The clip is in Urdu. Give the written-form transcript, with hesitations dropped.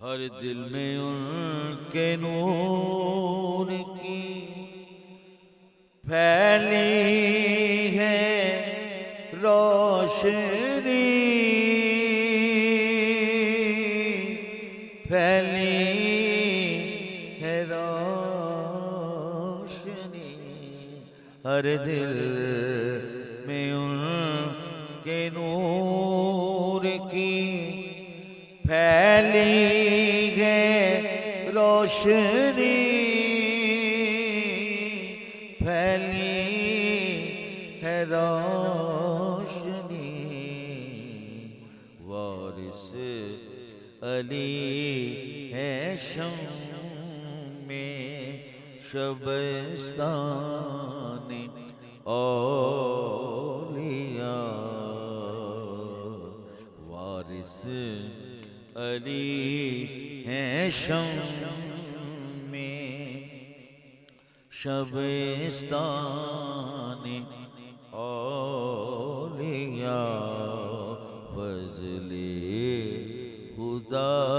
ہر دل میں ان کے نور کی پھیلی ہے روشنی، پھیلی ہے روشنی، ہر دل میں ان کے نور کی پھیلی ہے روشنی، پھیلی ہے روشنی، وارث علی ہے شمع شبستان اولیاء، وارث علی ہیں شمع شبستان اولیاء، فضل خدا